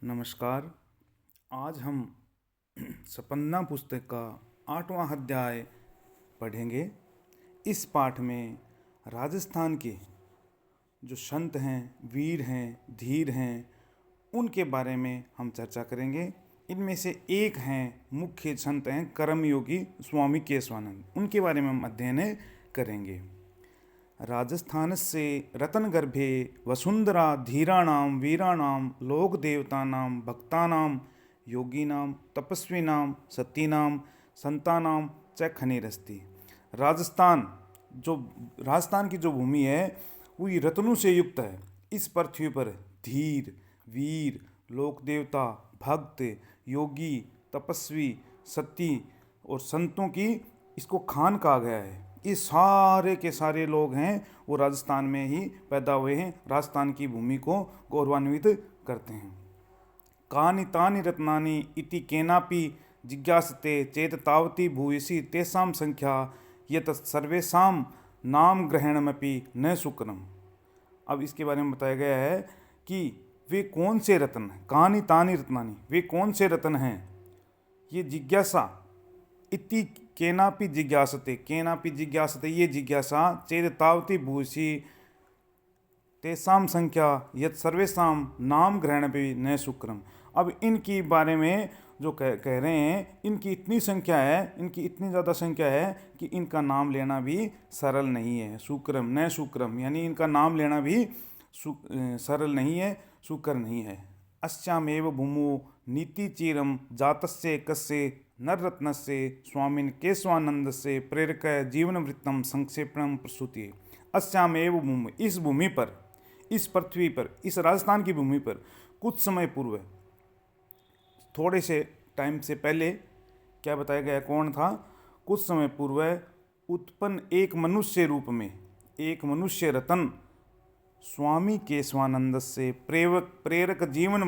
नमस्कार। आज हम सपन्ना पुस्तक का 8वां अध्याय पढ़ेंगे। इस पाठ में राजस्थान के जो संत हैं, वीर हैं, धीर हैं, उनके बारे में हम चर्चा करेंगे। इनमें से एक हैं, मुख्य संत हैं कर्मयोगी स्वामी केशवानंद। उनके बारे में हम अध्ययन करेंगे। राजस्थानस्य रत्नगर्भे वसुंधरा धीराणां वीराणां लोकदेवतानां भक्तानां योगिनां तपस्विनां सतीनां संतानां च खनिरस्ति। राजस्थान की जो भूमि है वो ये रत्नों से युक्त है। इस पृथ्वी पर धीर, वीर, लोकदेवता, भक्त, योगी, तपस्वी, सती और संतों की इसको खान कहा गया है। ये सारे के सारे लोग हैं वो राजस्थान में ही पैदा हुए हैं, राजस्थान की भूमि को गौरवान्वित करते हैं। कानि तानि रत्नानि इति केनापि जिज्ञासते चेत तावती भूयसी तेषां संख्या यत सर्वेषां नाम ग्रहणमपि न शुक्रम। अब इसके बारे में बताया गया है कि वे कौन से रत्न, कानि तानि रत्नानि, वे कौन से रत्न हैं। ये जिज्ञासा इति केनापि जिज्ञासते, ये जिज्ञासा चेत तावती भूयसी तेषां संख्या यत सर्वेषां नाम ग्रहण भी न शुक्रम। अब इनकी बारे में जो कह रहे हैं, इनकी इतनी संख्या है, इनकी इतनी ज़्यादा संख्या है कि इनका नाम लेना भी सरल नहीं है। शुक्रम न शुक्रम, यानी इनका नाम लेना भी सरल नहीं है, शुक्र नहीं है। अस्यामेव भूमौ नीति चीरम जातस्य कस्य नररत्नस्य स्वामिन केशवानंदस्य प्रेरक जीवन वृत्तम संक्षेपणम प्रस्तुति। अस्यामेव भूमि, इस भूमि पर, इस पृथ्वी पर, इस राजस्थान की भूमि पर कुछ समय पूर्व, थोड़े से टाइम से पहले क्या बताया गया, कौन था? कुछ समय पूर्व उत्पन्न एक मनुष्य रूप में एक मनुष्य रतन स्वामी केशवानंद से प्रेरक जीवन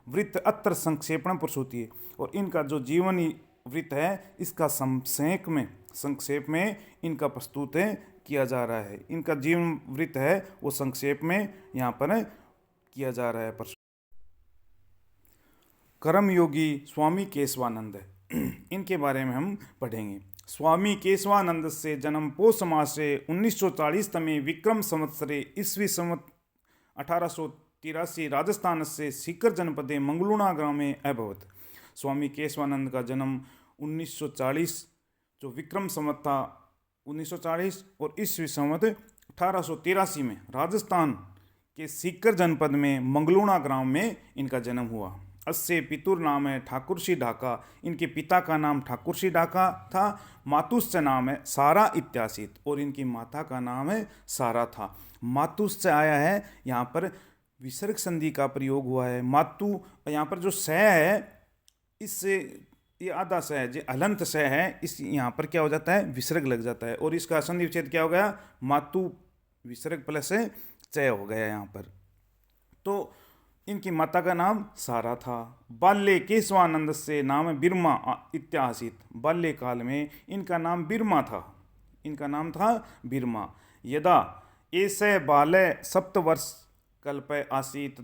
वृत्त अत्र संक्षेपण प्रसूति है। और इनका जो जीवन वृत्त है इसका संक्षेप में इनका प्रस्तुत किया जा रहा है। इनका जीवन वृत्त है वो संक्षेप में यहाँ पर किया जा रहा है। कर्मयोगी स्वामी केशवानंद, इनके बारे में हम पढ़ेंगे। स्वामी केशवानंद से जन्म पौष मासे 1940 तमे विक्रम संवत्सरे ईस्वी संवत 1883 राजस्थान से सीकर जनपदे मंगलूणा ग्रामे अभवत। स्वामी केशवानंद का जन्म 1940, जो विक्रम संवत था 1940, और ईस्वी संवत 1883 में राजस्थान के सीकर जनपद में मंगलूणा ग्राम में इनका जन्म हुआ। अस्य पितुर नाम है ठाकुरसी ढाका, इनके पिता का नाम ठाकुरसी ढाका था। मातुश्च नाम है सारा इत्यासित, और इनकी माता का नाम है सारा था। मातुश्च आया है, यहाँ पर विसर्ग संधि का प्रयोग हुआ है। मातु, यहाँ पर जो स है, इससे ये आधा स है, जो हलंत स है, इस यहाँ पर क्या हो जाता है, विसर्ग लग जाता है, और इसका संधि विच्छेद क्या हो गया, मातु विसर्ग प्लस च हो गया यहाँ पर। तो इनकी माता का नाम सारा था। बाल्ये केशवानंद से नाम बिरमा इत्यासित, बाल्यकाल में इनका नाम बिरमा था, बिरमा। यदा एषः बालः सप्तवर्ष कल्पे आसीत्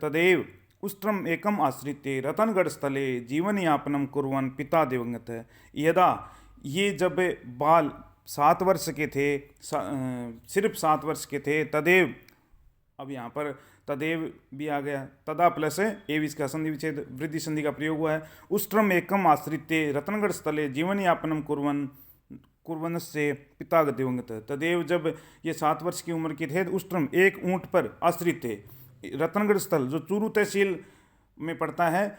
तदेव उष्ट्रम एकम आश्रित्य रतनगढ़ स्थले जीवनयापनम कुर्वन् पिता दिवंगत है। यदा, ये जब बाल 7 वर्ष के थे, सिर्फ 7 वर्ष के थे, तदेव, अब यहाँ पर तदेव भी आ गया, तदा प्लस एव, इसका संधि विच्छेद वृद्धि संधि का प्रयोग हुआ है। उष्ट्रम एकम आश्रित्य रतनगढ़ स्थले जीवनयापनम कुर्वन् से पिता दिवंगत। तदेव, जब ये 7 वर्ष की उम्र के थे, उष्ट्रम एक ऊंट पर आश्रित थे, रतनगढ़ स्थल जो चूरू तहसील में पड़ता है,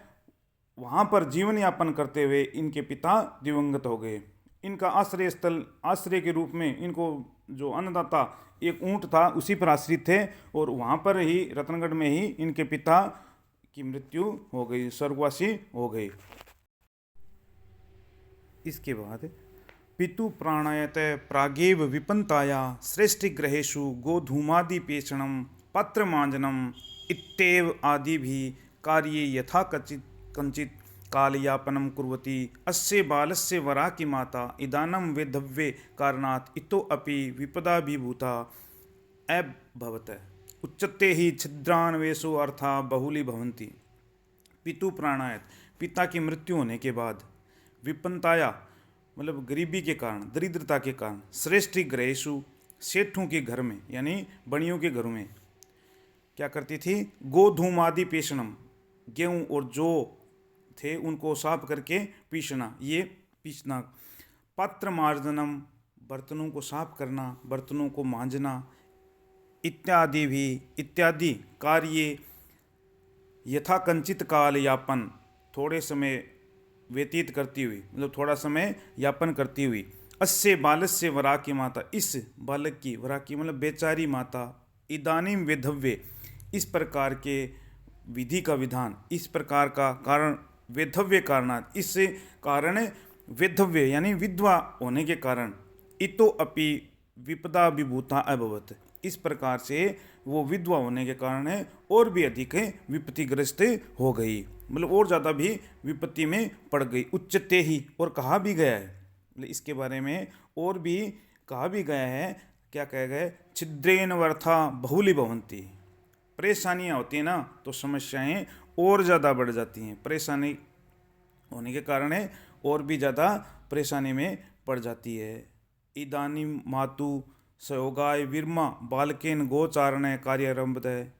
वहाँ पर जीवन यापन करते हुए इनके पिता दिवंगत हो गए। इनका आश्रय स्थल, आश्रय के रूप में इनको जो अन्नदाता एक ऊंट था उसी पर आश्रित थे, और वहाँ पर ही रतनगढ़ में ही इनके पिता की मृत्यु हो गई, स्वर्गवासी हो गए। इसके बाद पितु प्राणायत प्रागेव विपन्ताया श्रेष्ठग्रहेषु गोधूमादि पेषणम पत्रमांजनम इत्येव आदि भी कार्ये यथा कंचित कालयापनम कुर्वती। अस्य बालस्य वरा की माता इदानम वेधव्ये कारणात् इतो अपि विपदाभिभूता अभवत्। उच्चते ही छिद्रान्वेषो अर्था बहुली भवंती। पितु प्राणायत, पिता की मृत्यु होने के बाद, विपन्नताया मतलब गरीबी के कारण, दरिद्रता के कारण, श्रेष्ठी ग्रहेशु सेठों के घर में यानी बणियों के घरों में क्या करती थी, गोधूम आदि पेषणम, गेहूँ और जौ थे उनको साफ करके पीसना, ये पीसना, पात्र मार्जनम, बर्तनों को साफ करना, बर्तनों को मांजना, इत्यादि भी इत्यादि कार्य यथा कंचित काल यापन, थोड़े समय व्यतीत करती हुई मतलब थोड़ा समय यापन करती हुई, अस्य बालस्य वरा की माता, इस बालक की, वरा की मतलब बेचारी माता, इदानीम वेधव्य, इस प्रकार के विधि का विधान, इस प्रकार का कारण, वेधव्य कारणात्, इस कारण वेधव्य यानी विधवा होने के कारण, इतो अपि विपदा विभूता अभवत, इस प्रकार से वो विधवा होने के कारण और भी अधिक विपत्तिग्रस्त हो गई, मतलब और ज़्यादा भी विपत्ति में पड़ गई। उच्चते ही, और कहा भी गया है, मतलब इसके बारे में और भी कहा भी गया है, क्या कहा गया है, छिद्रेन वर्था बहुली भवंती, परेशानियाँ होती हैं ना तो समस्याएं और ज़्यादा बढ़ जाती हैं, परेशानी होने के कारण और भी ज़्यादा परेशानी में पड़ जाती है। इदानीं मातु सयोगाय विरमा बालकेन गोचारण कार्यारंभ है।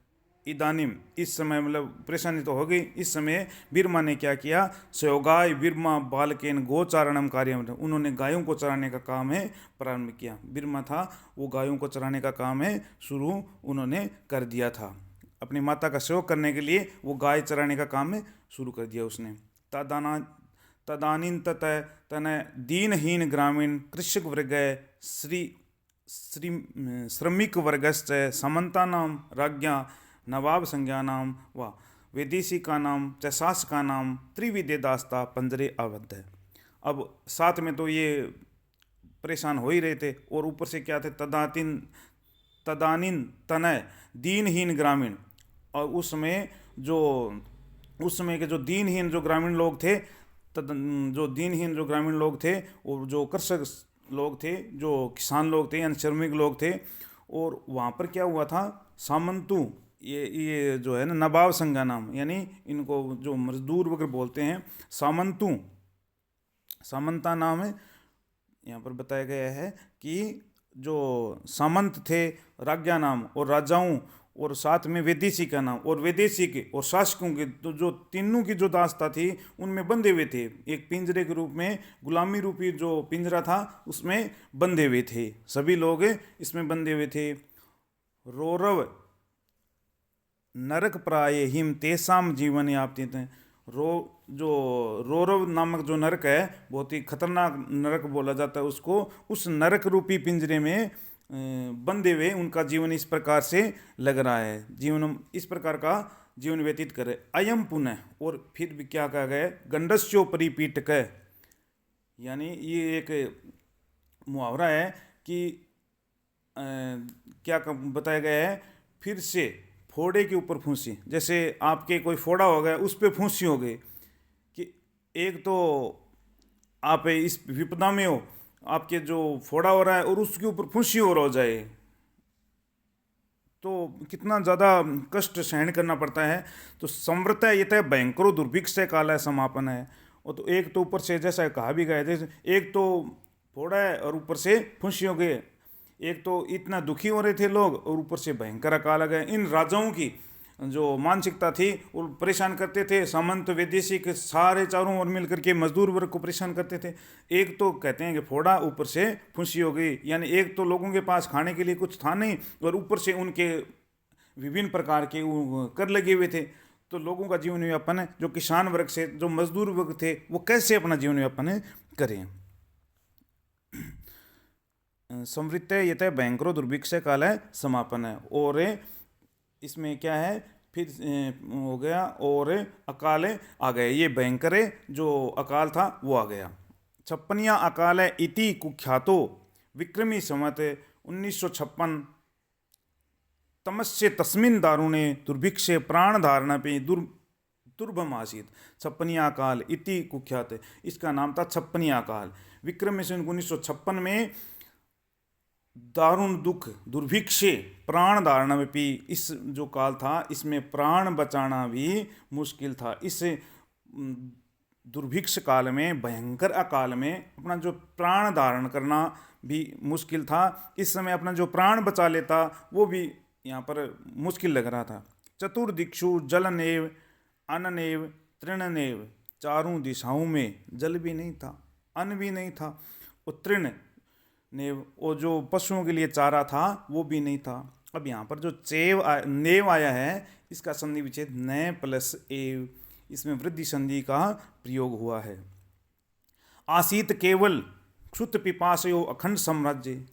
इदानीम, इस समय मतलब परेशानी तो हो गई, इस समय बिरमा ने क्या किया, सयोगाय विरमा बालकेन गोचारणम कार्य, उन्होंने गायों को चराने का काम है प्रारंभ किया। बिरमा था वो गायों को चराने का काम है शुरू उन्होंने कर दिया था, अपनी माता का सेवक करने के लिए वो गाय चराने का काम है शुरू कर दिया उसने। तदानीन तन दीनहीन ग्रामीण कृषक वर्ग श्रमिक वर्गश्च समन्तानां राज्ञा नवाब संज्ञानां व वैदेशिकानां च शासकानां त्रिविधे दास्ता पंजरे आबद्ध है। अब साथ में तो ये परेशान हो ही रहे थे और ऊपर से क्या थे, तदानीन तनय दीनहीन ग्रामीण, और उस समय के जो दीनहीन जो ग्रामीण लोग थे, जो दीनहीन जो ग्रामीण लोग थे और जो कृषक लोग थे, जो किसान लोग थे यानी श्रमिक लोग थे, और वहाँ पर क्या हुआ था, सामंतु, ये जो है ना नवाब संज्ञा नाम, यानी इनको जो मजदूर वगैरह बोलते हैं सामंतु, सामंता नाम है यहाँ पर बताया गया है कि जो सामंत थे, राज्ञा नाम और राजाओं, और साथ में वैदेशी का नाम, और वैदेशी के और शासकों के, तो जो तीनों की जो दास्ता थी उनमें बंधे हुए थे, एक पिंजरे के रूप में, गुलामी रूपी जो पिंजरा था उसमें बंधे हुए थे, सभी लोग इसमें बंधे हुए थे। रौरव नरक प्राय हिम तेसाम जीवन यापते थे, जो रौरव नामक जो नरक है, बहुत ही खतरनाक नरक बोला जाता है उसको, उस नरक रूपी पिंजरे में बंधे हुए उनका जीवन इस प्रकार से लग रहा है, जीवन इस प्रकार का जीवन व्यतीत करे। अयम पुनः, और फिर भी क्या कहा गया, गंडस्यो परिपीटक, यानी ये एक मुहावरा है कि क्या बताया गया है, फिर से फोड़े के ऊपर फूंसी, जैसे आपके कोई फोड़ा हो गया उस पर फूंसी हो गई, कि एक तो आप इस विपदा में हो, आपके जो फोड़ा हो रहा है और उसके ऊपर फुंसी और हो जाए तो कितना ज़्यादा कष्ट सहन करना पड़ता है। तो संवृत ये तय भयंकरो दुर्भिक्ष काल है समापन है, और तो एक तो ऊपर से जैसा कहा भी गया थे, एक तो फोड़ा है और ऊपर से फुंसी हो गए, एक तो इतना दुखी हो रहे थे लोग और ऊपर से भयंकर अकाल आ गए। इन राजाओं की जो मानसिकता थी वो परेशान करते थे, सामंत वैदेशी के सारे चारों ओर मिलकर के मजदूर वर्ग को परेशान करते थे। एक तो कहते हैं कि फोड़ा, ऊपर से फुंसी हो गई, यानी एक तो लोगों के पास खाने के लिए कुछ था नहीं और ऊपर से उनके विभिन्न प्रकार के कर लगे हुए थे। तो लोगों का जीवन यापन, जो किसान वर्ग से जो मजदूर वर्ग थे, वो कैसे अपना जीवन यापन करें। संवृत्त यत भयंकरो दुर्भिक्ष काल है समापन है, और इसमें क्या है, फिर हो गया और अकाल आ गए, ये भयंकर जो अकाल था वो आ गया। 56 अकाल इति कुख्यातो विक्रमी संवत 1956 तमस्य तस्मिन दारुणे दुर्भिक्षे प्राण धारणा पे दुर्भम आसीत। 56 अकाल इति कुख्यात, इसका नाम था 56 अकाल। विक्रमी संवत 1956 में दारुण दुख दुर्भिक्षे प्राण धारणमपि, इस जो काल था इसमें प्राण बचाना भी मुश्किल था। इस दुर्भिक्ष काल में, भयंकर अकाल में अपना जो प्राण धारण करना भी मुश्किल था। इस समय अपना जो प्राण बचा लेता वो भी यहाँ पर मुश्किल लग रहा था। चतुर्दिक्षु जलनेव अन्ननेव तृणनेव, चारों दिशाओं में जल भी नहीं था, अन्न भी नहीं था, और तृण नेव, और जो पशुओं के लिए चारा था वो भी नहीं था। अब यहाँ पर जो नेव आया है, इसका संधि विच्छेद न प्लस एव, इसमें वृद्धि संधि का प्रयोग हुआ है। आसीत केवल क्षुत पिपासयो अखंड साम्राज्य,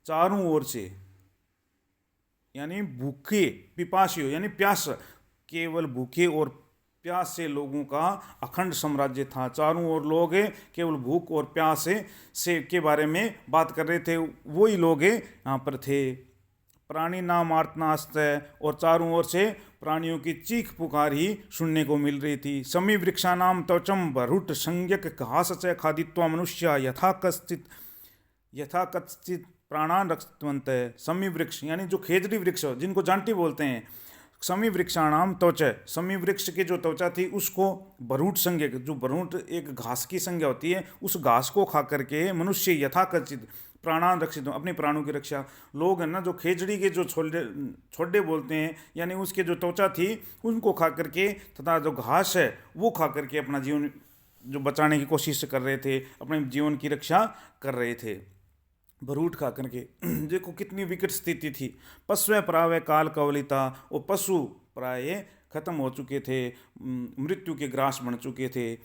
चारों ओर से यानी भूखे, पिपासयो यानी प्यास, केवल भूखे और प्यास से लोगों का अखंड साम्राज्य था। चारों ओर लोग केवल भूख और प्यास से के बारे में बात कर रहे थे, वही लोग यहाँ पर थे। प्राणी नाम आर्तनास्त, और चारों ओर से प्राणियों की चीख पुकार ही सुनने को मिल रही थी। समी वृक्षानाम त्वचम बरुट संज्ञक घास च खादित्वा मनुष्य यथा कश्चित प्राणान रक्षवंत। समी वृक्ष यानी जो खेजड़ी वृक्ष जिनको जांटी बोलते हैं, समी वृक्षाणाम त्वच, समी वृक्ष की जो त्वचा थी उसको बरूट संज्ञक, जो बरूट एक घास की संज्ञा होती है, उस घास को खा करके मनुष्य यथाकथित प्राणान रक्षित, अपने प्राणों की रक्षा। लोग है ना जो खेजड़ी के जो छोड़े बोलते हैं, यानी उसके जो त्वचा थी उनको खा करके तथा जो घास है वो खा करके अपना जीवन जो बचाने की कोशिश कर रहे थे, अपने जीवन की रक्षा कर रहे थे भरूट खा करके। देखो कितनी विकट स्थिति थी। पशु प्राय काल कवलिता, और पशु प्राय खत्म हो चुके थे, मृत्यु के ग्रास बन चुके थे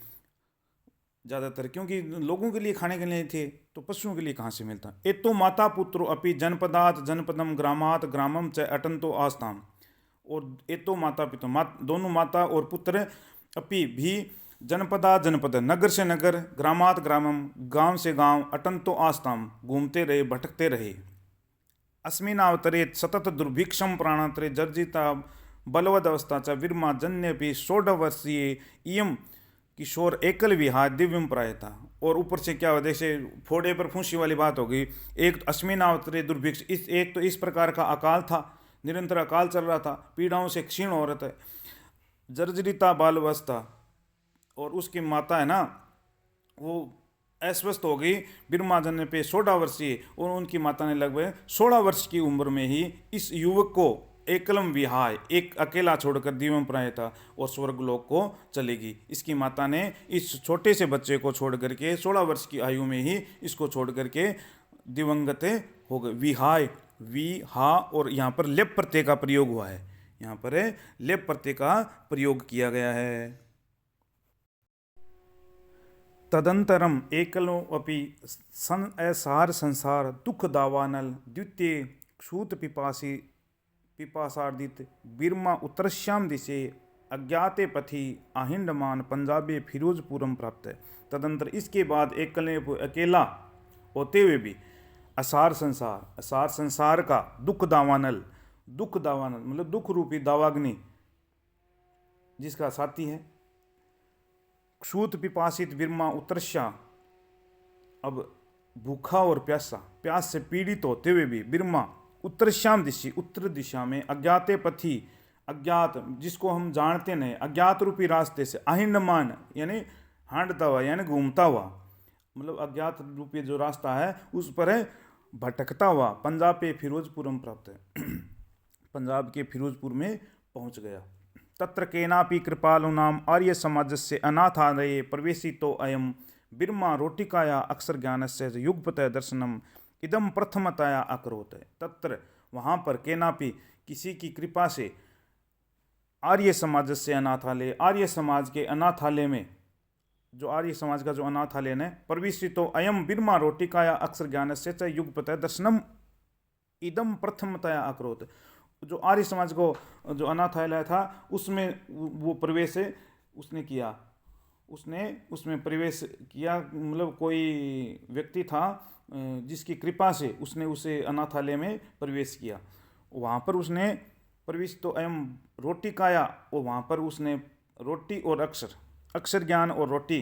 ज़्यादातर, क्योंकि लोगों के लिए खाने के लिए थे तो पशुओं के लिए कहाँ से मिलता। एतो माता पुत्रो अपि जनपदात जनपदम ग्रामात ग्रामम च अटंतो आस्ताम, और एतो माता पिता दोनों माता और पुत्र अपि भी जनपदा जनपद, नगर से नगर, ग्रामात ग्रामम, गांव से गांव, अटंतो आस्ताम, घूमते रहे, भटकते रहे। अस्मिनावतरे सतत दुर्भिक्षम प्राणांतरे जर्जिता बलवद अवस्था च विरमा जन्यपि 16 वर्षीय इयम किशोर एकल विहार दिव्यम प्रायता। और ऊपर से क्या हो, जैसे फोड़े पर फूंसी वाली बात हो गई। एक तो अस्मिनावतरे दुर्भिक्ष, एक तो इस प्रकार का अकाल था, निरंतर अकाल चल रहा था, पीड़ाओं से क्षीण हो रहा था। जर्जरिता बाल अवस्था, और उसकी माता है ना वो अस्वस्थ हो गई बिरमा जन्य पे 16 वर्षीय, और उनकी माता ने लगभग 16 वर्ष की उम्र में ही इस युवक को एकलम विहाय, एक अकेला छोड़कर दिव्यम प्रायता, और स्वर्गलोक को चलेगी। इसकी माता ने इस छोटे से बच्चे को छोड़ करके 16 वर्ष की आयु में ही इसको छोड़ करके दिवंगत हो गए। विहाय, विहा, और यहाँ पर लेप प्रत्यय का प्रयोग हुआ है, यहाँ पर लेप प्रत्यय का प्रयोग किया गया है। तदंतरम एकलो अपि असार संसार दुख दावानल द्वितीय क्षूत पिपासार्दित बिरमा उत्तरश्याम दिशे अज्ञाते पथि आहिंडमान पंजाबे फिरोजपुरम प्राप्त है। तदंतर इसके बाद एकल अकेला होते हुए भी असार संसार का दुख दावानल मतलब दुख रूपी दावाग्नि जिसका साथी है, क्षूत पिपासित बिरमा उत्तरश्या, अब भूखा और प्यास से पीड़ित होते हुए भी बिरमा उत्तरश्याम दिशि, उत्तर दिशा में अज्ञाते पथि, अज्ञात जिसको हम जानते नहीं, अज्ञात रूपी रास्ते से अहिंडमान यानी हांडता हुआ यानी घूमता हुआ, मतलब अज्ञात रूपी जो रास्ता है उस पर भटकता हुआ पंजाब पे फिरोजपुरम प्राप्त है, पंजाब के फिरोजपुर में पहुंच गया। तत्र केनापि कृपालूनाम आर्य समाजस्य अनाथालये प्रवेशितो अयम बिरमा रोटिकाया अक्षर ज्ञानस्य युगपतः दर्शनम इदम प्रथमतया अकरोत। तत्र वहाँ पर केनापि किसी की कृपा से आर्य समाजस्य अनाथालय, आर्य समाज के अनाथालय में, जो आर्य समाज का जो अनाथालय है, प्रवेशितो अयम बिरमा रोटिकाया अक्षर ज्ञानस्य च युगपतः दर्शनम इदम प्रथमतया अकरोत। जो आर्य समाज को जो अनाथालय था उसमें वो प्रवेश उसने किया, उसने उसमें प्रवेश किया, मतलब कोई व्यक्ति था जिसकी कृपा से उसने उसे अनाथालय में प्रवेश किया। वहाँ पर उसने प्रवेश तो अयम रोटिकाया, और वहाँ पर उसने रोटी और अक्षर ज्ञान और रोटी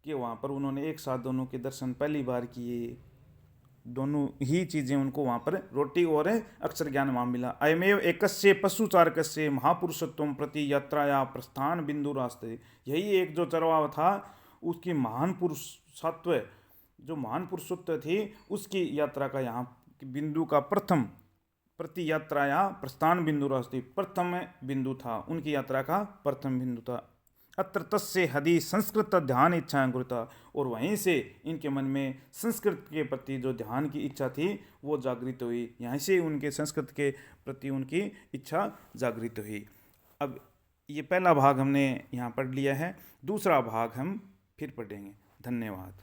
के वहाँ पर उन्होंने एक साथ दोनों के दर्शन पहली बार किए। दोनों ही चीज़ें उनको वहाँ पर रोटी और अक्षर ज्ञान वहाँ मिला। अयमेव एकस्य पशुचारकस्य महापुरुषत्वं प्रति यात्राया प्रस्थान बिंदु रास्ते, यही एक जो चरवाहा था उसकी महान पुरुषत्व, जो महान पुरुषत्व थी उसकी यात्रा का यहाँ बिंदु का प्रथम प्रति यात्राया प्रस्थान बिंदु रास्ते, प्रथम बिंदु था, उनकी यात्रा का प्रथम बिंदु था। अत्र तस्य हदि संस्कृत ध्यान इच्छा अंकुरिता, और वहीं से इनके मन में संस्कृत के प्रति जो ध्यान की इच्छा थी वो जागृत हुई, यहाँ से उनके संस्कृत के प्रति उनकी इच्छा जागृत हुई। अब ये पहला भाग हमने यहाँ पढ़ लिया है, दूसरा भाग हम फिर पढ़ेंगे। धन्यवाद।